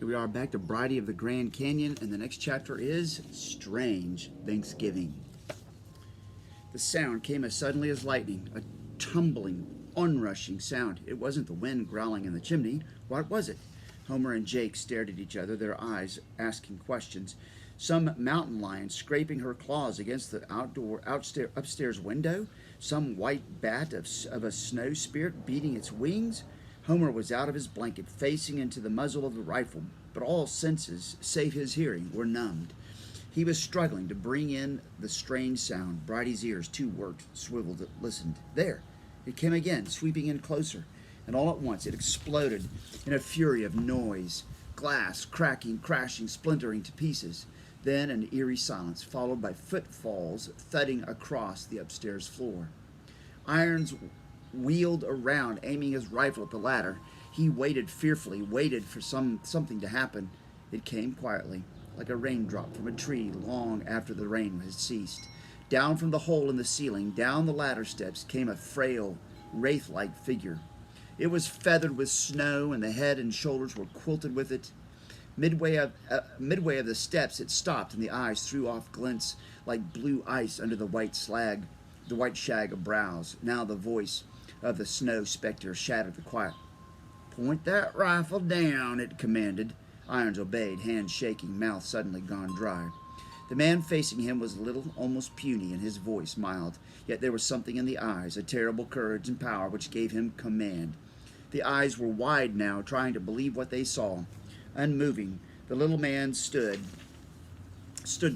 Here we are back to Brighty of the Grand Canyon, and the next chapter is Strange Thanksgiving. The sound came as suddenly as lightning, a tumbling, onrushing sound. It wasn't the wind growling in the chimney. What was it? Homer and Jake stared at each other, their eyes asking questions. Some mountain lion scraping her claws against the upstairs window? Some white bat of a snow spirit beating its wings? Homer was out of his blanket, facing into the muzzle of the rifle, but all senses, save his hearing, were numbed. He was struggling to bring in the strange sound. Brighty's ears, too, worked, swiveled, listened. There! It came again, sweeping in closer, and all at once it exploded in a fury of noise. Glass cracking, crashing, splintering to pieces. Then an eerie silence, followed by footfalls thudding across the upstairs floor. Irons wheeled around, aiming his rifle at the ladder. He waited fearfully, waited for something to happen. It came quietly, like a raindrop from a tree long after the rain had ceased. Down from the hole in the ceiling, down the ladder steps, came a frail, wraith-like figure. It was feathered with snow, and the head and shoulders were quilted with it. Midway of the steps, it stopped, and the eyes threw off glints like blue ice under the white shag of brows. Now the voice of the snow specter shattered the quiet. "Point that rifle down," it commanded. Irons obeyed, hands shaking, mouth suddenly gone dry. The man facing him was little, almost puny, and his voice mild. Yet there was something in the eyes, a terrible courage and power which gave him command. The eyes were wide now, trying to believe what they saw. Unmoving, the little man stood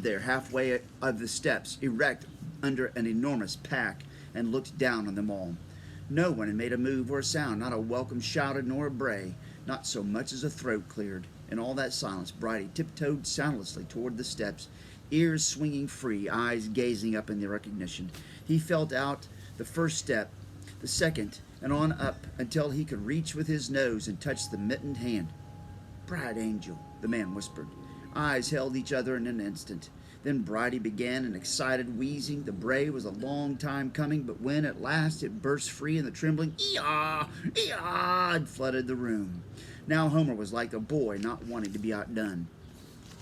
there halfway of the steps, erect under an enormous pack, and looked down on them all. No one had made a move or a sound, not a welcome shouted nor a bray, not so much as a throat cleared. In all that silence, Brighty tiptoed soundlessly toward the steps, ears swinging free, eyes gazing up in the recognition. He felt out the first step, the second, and on up until he could reach with his nose and touch the mittened hand. "Bright angel," the man whispered. Eyes held each other in an instant. Then Brighty began an excited wheezing. The bray was a long time coming, but when at last it burst free in the trembling "ee-ah, ee-ah," it flooded the room. Now Homer was like a boy not wanting to be outdone.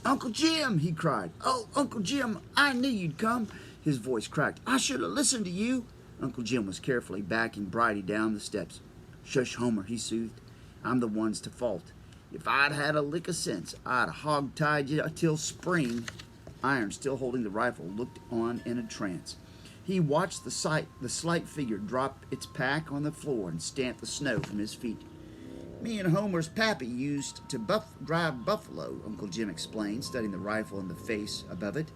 "Uncle Jim!" he cried. "Oh, Uncle Jim, I knew you'd come." His voice cracked. "I should have listened to you." Uncle Jim was carefully backing Brighty down the steps. "Shush, Homer," he soothed. "I'm the one's to fault. If I'd had a lick of sense, I'd hog-tied you till spring." Iron, still holding the rifle, looked on in a trance. He watched the slight figure drop its pack on the floor and stamp the snow from his feet. "Me and Homer's pappy used to drive buffalo," Uncle Jim explained, studying the rifle and the face above it.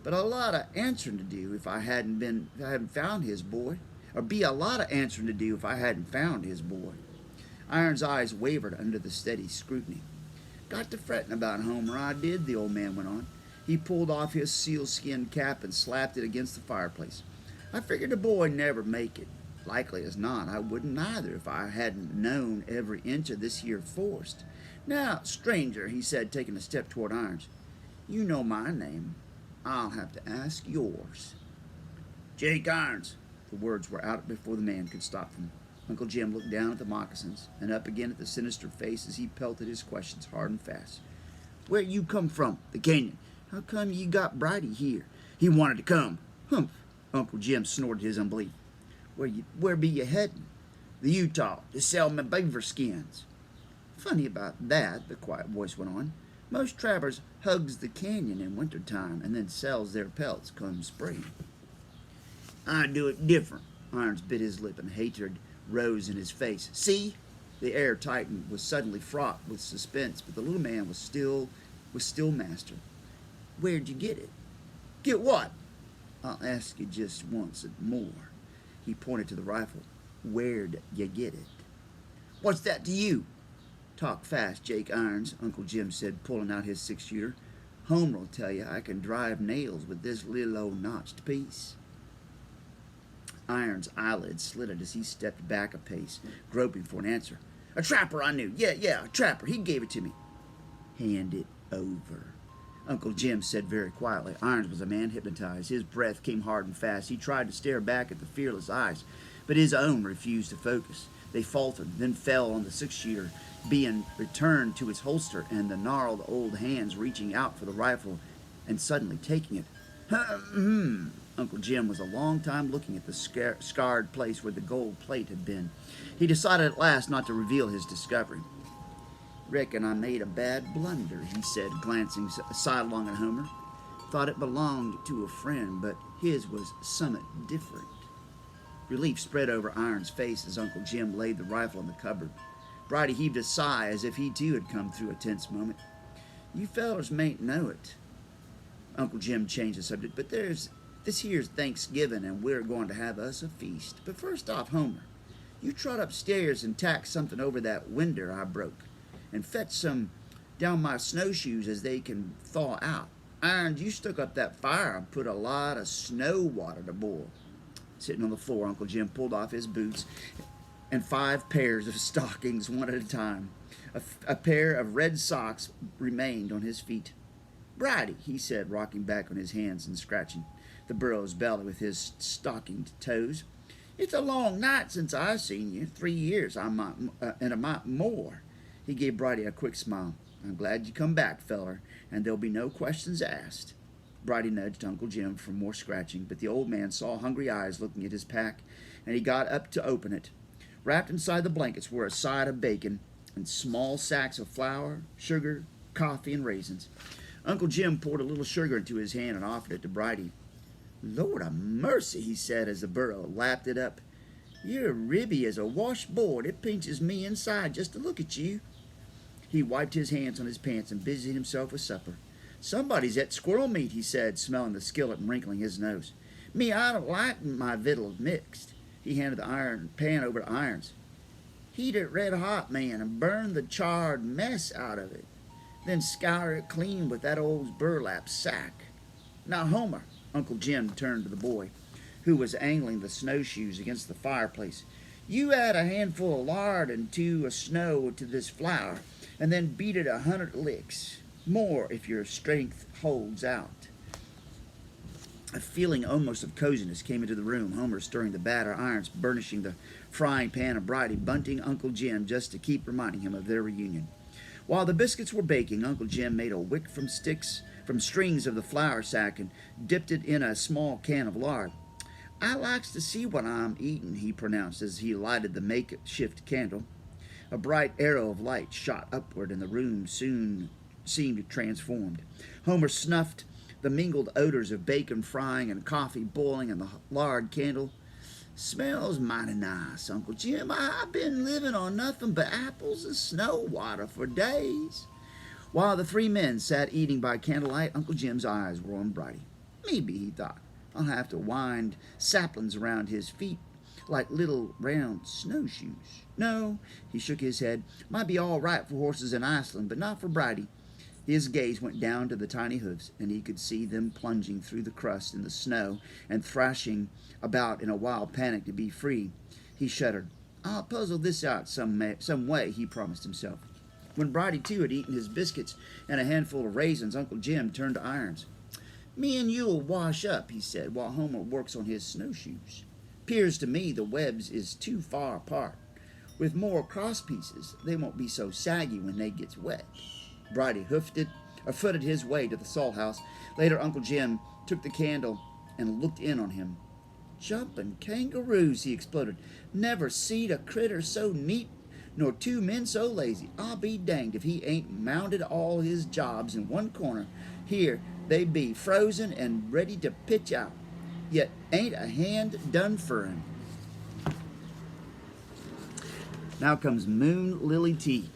"But a lot of answering to do if I hadn't found his boy. Or be a lot of answering to do if I hadn't found his boy." Iron's eyes wavered under the steady scrutiny. "Got to fretting about Homer, I did," the old man went on. He pulled off his sealskin cap and slapped it against the fireplace. "I figured the boy'd never make it. Likely as not, I wouldn't either if I hadn't known every inch of this here forest. Now, stranger," he said, taking a step toward Irons, "you know my name. I'll have to ask yours." "Jake Irons." The words were out before the man could stop them. Uncle Jim looked down at the moccasins and up again at the sinister face as he pelted his questions hard and fast. "Where you come from? The canyon. How come you got Brighty here?" "He wanted to come." "Humph!" Uncle Jim snorted his unbelief. Where be you heading?" "The Utah, to sell my beaver skins." "Funny about that," the quiet voice went on. "Most trappers hugs the canyon in winter time and then sells their pelts come spring." "I do it different." Irons bit his lip and hatred rose in his face. "See?" The air tightened, was suddenly fraught with suspense, but the little man was still master. "Where'd you get it?" "Get what?" "I'll ask you just once more." He pointed to the rifle. "Where'd you get it?" "What's that to you?" "Talk fast, Jake Irons," Uncle Jim said, pulling out his 6-shooter. "Homer'll tell you I can drive nails with this little old notched piece." Irons' eyelids slitted as he stepped back a pace, groping for an answer. "A trapper I knew. Yeah, a trapper. He gave it to me." "Hand it over," Uncle Jim said very quietly. Irons was a man hypnotized. His breath came hard and fast. He tried to stare back at the fearless eyes, but his own refused to focus. They faltered, then fell on the six-shooter, being returned to its holster, and the gnarled old hands reaching out for the rifle and suddenly taking it. Uncle Jim was a long time looking at the scarred place where the gold plate had been. He decided at last not to reveal his discovery. "Reckon I made a bad blunder," he said, glancing sidelong at Homer. "Thought it belonged to a friend, but his was summat different." Relief spread over Iron's face as Uncle Jim laid the rifle in the cupboard. Brighty heaved a sigh as if he too had come through a tense moment. "You fellers mayn't know it." Uncle Jim changed the subject. "But this here's Thanksgiving, and we're going to have us a feast. But first off, Homer, you trot upstairs and tack something over that winder I broke, and fetch some down my snowshoes as they can thaw out. Irons, you stuck up that fire and put a lot of snow water to boil." Sitting on the floor, Uncle Jim pulled off his boots and 5 pairs of stockings, one at a time. A pair of red socks remained on his feet. "Brighty," he said, rocking back on his hands and scratching the burro's belly with his stockinged toes, "it's a long night since I've seen you. 3 years, and a mite more." He gave Brighty a quick smile. "I'm glad you come back, feller, and there'll be no questions asked." Brighty nudged Uncle Jim for more scratching, but the old man saw hungry eyes looking at his pack, and he got up to open it. Wrapped inside the blankets were a side of bacon and small sacks of flour, sugar, coffee, and raisins. Uncle Jim poured a little sugar into his hand and offered it to Brighty. "Lord of mercy," he said as the burro lapped it up. "You're ribby as a washboard. It pinches me inside just to look at you." He wiped his hands on his pants and busied himself with supper. "Somebody's at squirrel meat," he said, smelling the skillet and wrinkling his nose. "Me, I don't like my victuals mixed." He handed the pan over to Irons. "Heat it red hot, man, and burn the charred mess out of it. Then scour it clean with that old burlap sack. Now, Homer," Uncle Jim turned to the boy, who was angling the snowshoes against the fireplace, "you add a handful of lard and 2 of snow to this flour, and then beat it 100 licks. More if your strength holds out." A feeling almost of coziness came into the room. Homer stirring the batter, Irons burnishing the frying pan, and Brighty bunting Uncle Jim just to keep reminding him of their reunion. While the biscuits were baking, Uncle Jim made a wick from strings of the flour sack and dipped it in a small can of lard. "I likes to see what I'm eating," he pronounced as he lighted the makeshift candle. A bright arrow of light shot upward, and the room soon seemed transformed. Homer snuffed the mingled odors of bacon frying and coffee boiling and the lard candle. "Smells mighty nice, Uncle Jim. I've been living on nothing but apples and snow water for days." While the 3 men sat eating by candlelight, Uncle Jim's eyes were on Brighty. "Maybe," he thought, "I'll have to wind saplings around his feet like little round snowshoes. No," he shook his head, "might be all right for horses in Iceland, but not for Brighty." His gaze went down to the tiny hoofs, and he could see them plunging through the crust in the snow and thrashing about in a wild panic to be free. He shuddered. "I'll puzzle this out some way," he promised himself. When Brighty, too, had eaten his biscuits and a handful of raisins, Uncle Jim turned to Irons. "Me and you'll wash up," he said, "while Homer works on his snowshoes. 'Pears to me the webs is too far apart. With more cross pieces, they won't be so saggy when they gets wet." Brighty footed his way to the salt house. Later, Uncle Jim took the candle and looked in on him. "Jumping kangaroos," he exploded. "Never seed a critter so neat, nor 2 men so lazy. I'll be danged if he ain't mounted all his jobs in one corner. Here they be, frozen and ready to pitch out. Yet ain't a hand done for 'em." Now comes Moon Lily Tea.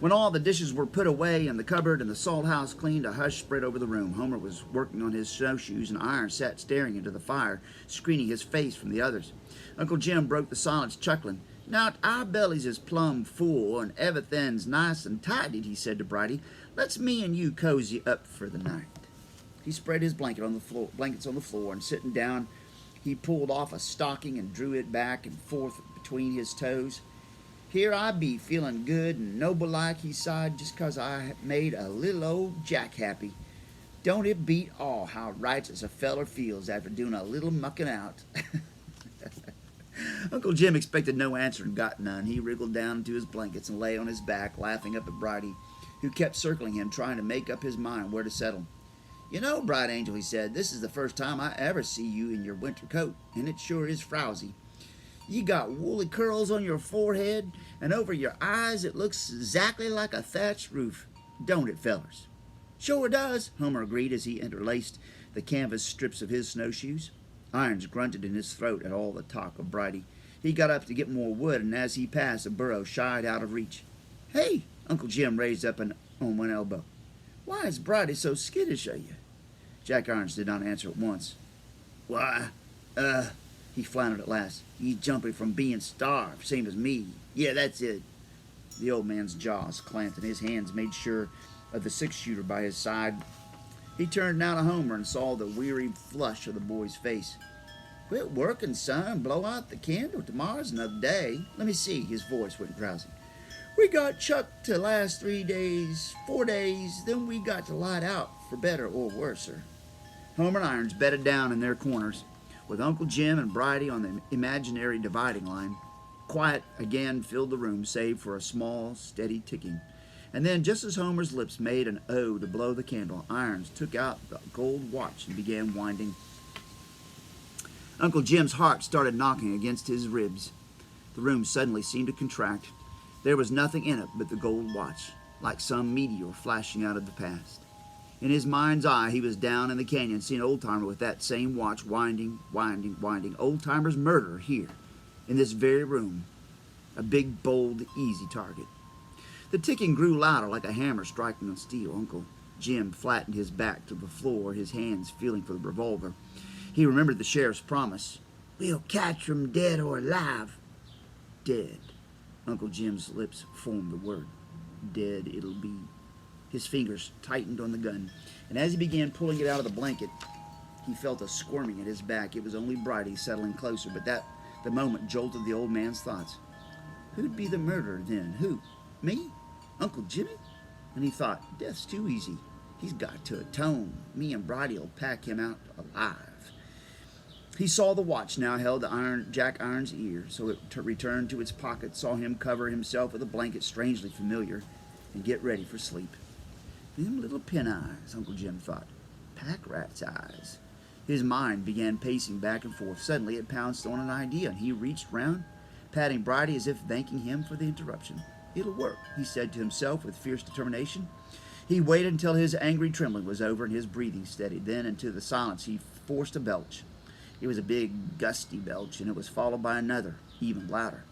When all the dishes were put away in the cupboard and the salt house cleaned, a hush spread over the room. Homer was working on his snowshoes, and Iron sat staring into the fire, screening his face from the others. Uncle Jim broke the silence, chuckling. "Now our bellies is plumb full, and everything's nice and tidied," he said to Brighty. "Let's me and you cozy up for the night." He spread his blankets on the floor, and sitting down, he pulled off a stocking and drew it back and forth between his toes. "Here I be, feeling good and noble-like," he sighed, "just 'cause I made a little old Jack happy. Don't it beat all how righteous a feller feels after doing a little mucking out?" Uncle Jim expected no answer and got none. He wriggled down into his blankets and lay on his back, laughing up at Brighty, who kept circling him, trying to make up his mind where to settle. "You know, Bright Angel," he said, "this is the first time I ever see you in your winter coat, and it sure is frowsy. You got woolly curls on your forehead, and over your eyes it looks exactly like a thatched roof. Don't it, fellers?" "Sure does," Homer agreed as he interlaced the canvas strips of his snowshoes. Irons grunted in his throat at all the talk of Brighty. He got up to get more wood, and as he passed, a burro shied out of reach. "Hey!" Uncle Jim raised up on one elbow. "Why is Brighty so skittish of you?" Jack Irons did not answer at once. "Why, he floundered at last. "He's jumping from being starved, same as me. Yeah, that's it." The old man's jaws clamped, and his hands made sure of the six-shooter by his side. He turned now to Homer and saw the weary flush of the boy's face. "Quit working, son. Blow out the candle. Tomorrow's another day. Let me see." His voice went drowsy. "We got Chuck to last 3 days, 4 days, then we got to light out for better or worser." Homer and Irons bedded down in their corners, with Uncle Jim and Brighty on the imaginary dividing line. Quiet again filled the room, save for a small, steady ticking. And then, just as Homer's lips made an O to blow the candle, Irons took out the gold watch and began winding. Uncle Jim's heart started knocking against his ribs. The room suddenly seemed to contract. There was nothing in it but the gold watch, like some meteor flashing out of the past. In his mind's eye, he was down in the canyon, seeing Old-Timer with that same watch winding. Old-Timer's murderer here, in this very room. A big, bold, easy target. The ticking grew louder, like a hammer striking on steel. Uncle Jim flattened his back to the floor, his hands feeling for the revolver. He remembered the sheriff's promise. "We'll catch 'em dead or alive." Dead. Uncle Jim's lips formed the word. Dead it'll be. His fingers tightened on the gun, and as he began pulling it out of the blanket, he felt a squirming at his back. It was only Brighty settling closer, but the moment jolted the old man's thoughts. Who'd be the murderer then? Who? Me? Uncle Jimmy? And he thought, death's too easy. He's got to atone. Me and Brighty'll pack him out alive. He saw the watch now held to Jack Irons' ear, so it returned to its pocket, saw him cover himself with a blanket strangely familiar, and get ready for sleep. Them little pin eyes, Uncle Jim thought. Pack rat's eyes. His mind began pacing back and forth. Suddenly it pounced on an idea, and he reached round, patting Brighty as if thanking him for the interruption. "It'll work," he said to himself with fierce determination. He waited until his angry trembling was over and his breathing steadied. Then into the silence he forced a belch. It was a big, gusty belch, and it was followed by another, even louder.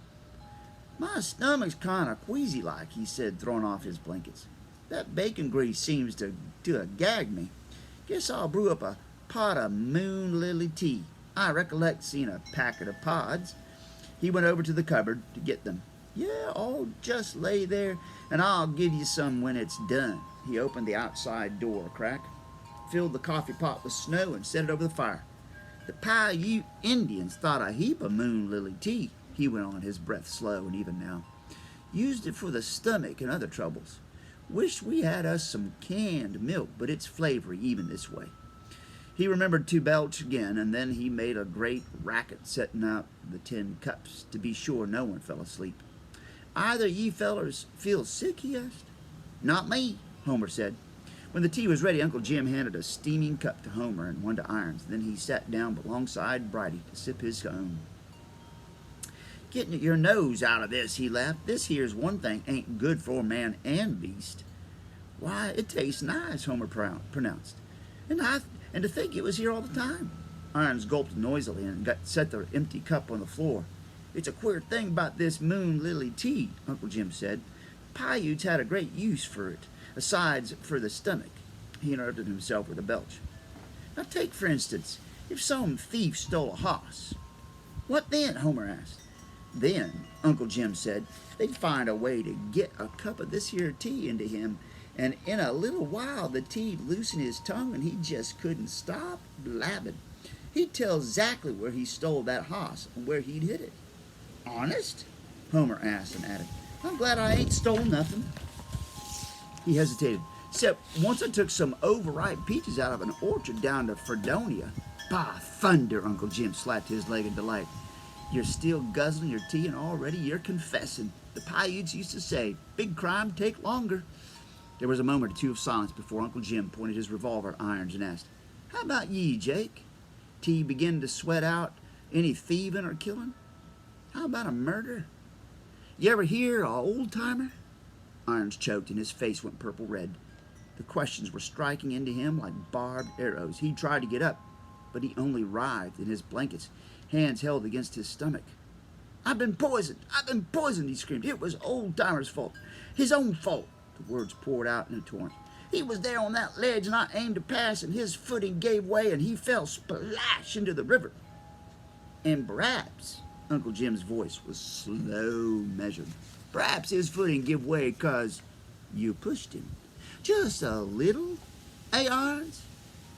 "My stomach's kind of queasy-like," he said, throwing off his blankets. "That bacon grease seems to gag me. Guess I'll brew up a pot of moon lily tea. I recollect seeing a packet of pods." He went over to the cupboard to get them. "Yeah, I'll just lay there, and I'll give you some when it's done." He opened the outside door a crack, filled the coffee pot with snow, and set it over the fire. "The Paiute Indians thought a heap of moon lily tea," he went on, his breath slow and even now. "Used it for the stomach and other troubles. Wish we had us some canned milk, but it's flavory even this way." He remembered to belch again, and then he made a great racket setting out the tin cups to be sure no one fell asleep. "Either ye fellers feel sick?" he asked. "Not me," Homer said. When the tea was ready, Uncle Jim handed a steaming cup to Homer and one to Irons. Then he sat down alongside Brighty to sip his own. "Getting your nose out of this," he laughed. "This here's one thing ain't good for man and beast." "Why, it tastes nice," Homer pronounced. And to think it was here all the time." Irons gulped noisily and set the empty cup on the floor. "It's a queer thing about this moon lily tea," Uncle Jim said. "Paiutes had a great use for it, asides for the stomach." He interrupted himself with a belch. "Now take, for instance, if some thief stole a hoss." "What then?" Homer asked. "Then," Uncle Jim said, "they'd find a way to get a cup of this here tea into him, and in a little while the tea'd loosen his tongue, and he just couldn't stop blabbing. He'd tell exactly where he stole that hoss and where he'd hid it." "Honest?" Homer asked and added, "I'm glad I ain't stole nothing." He hesitated. "Except once I took some overripe peaches out of an orchard down to Fredonia." "Bah, thunder!" Uncle Jim slapped his leg in delight. You're still guzzling your tea and already you're confessing. The Paiutes used to say, big crime take longer. There was a moment or two of silence before Uncle Jim pointed his revolver at Irons and asked, how about ye, Jake? Tea begin to sweat out any thieving or killing? How about a murder? You ever hear a old-timer? Irons choked and his face went purple red. The questions were striking into him like barbed arrows. He tried to get up, but he only writhed in his blankets, hands held against his stomach. I've been poisoned! I've been poisoned! He screamed. It was old-timer's fault. His own fault. The words poured out in a torrent. He was there on that ledge and I aimed to pass and his footing gave way and he fell splash into the river. And perhaps, Uncle Jim's voice was slow measured, perhaps his footing give way 'cause you pushed him. Just a little, eh, Irons?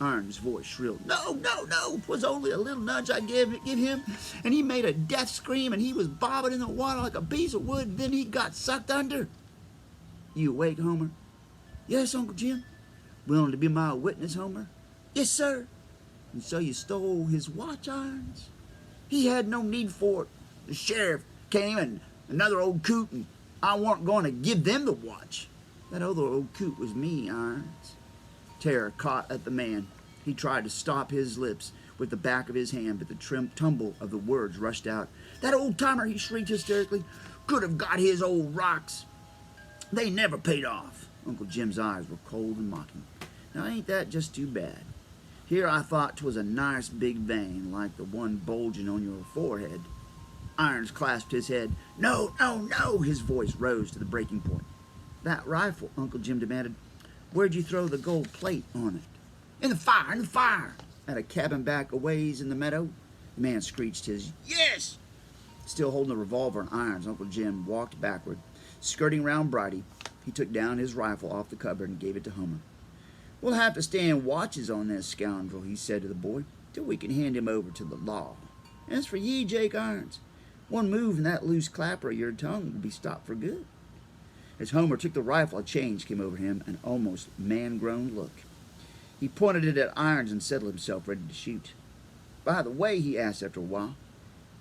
Irons' voice shrilled. No, no, no, 'twas only a little nudge I give him, and he made a death scream and he was bobbing in the water like a piece of wood, and then he got sucked under. You awake, Homer? Yes, Uncle Jim. Willing to be my witness, Homer? Yes, sir. And so you stole his watch, Irons? He had no need for it. The sheriff came and another old coot, and I weren't going to give them the watch. That other old coot was me, Irons. Terror caught at the man. He tried to stop his lips with the back of his hand, but the tumble of the words rushed out. That old-timer, he shrieked hysterically, could have got his old rocks. They never paid off. Uncle Jim's eyes were cold and mocking. Now, ain't that just too bad? Here I thought 'twas a nice big vein, like the one bulging on your forehead. Irons clasped his head. No, no, no! His voice rose to the breaking point. That rifle, Uncle Jim demanded. Where'd you throw the gold plate on it? In the fire, in the fire! At a cabin back a ways in the meadow. The man screeched his yes! Still holding the revolver and Irons, Uncle Jim walked backward. Skirting round Brighty, he took down his rifle off the cupboard and gave it to Homer. We'll have to stand watches on this scoundrel, he said to the boy, till we can hand him over to the law. As for ye, Jake Irons, one move and that loose clapper of your tongue will be stopped for good. As Homer took the rifle, a change came over him, an almost man-grown look. He pointed it at Irons and settled himself, ready to shoot. By the way, he asked after a while,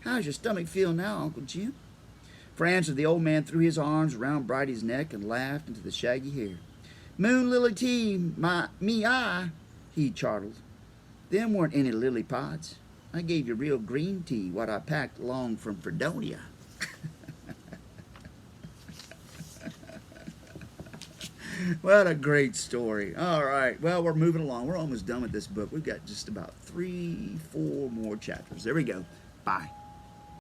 how's your stomach feel now, Uncle Jim? For answer, the old man threw his arms around Brighty's neck and laughed into the shaggy hair. Moon lily tea, me eye, he chortled. Them weren't any lily pods. I gave you real green tea, what I packed along from Fredonia. What a great story. All right, well, we're moving along. We're almost done with this book. We've got just about 3-4 more chapters. There we go. Bye.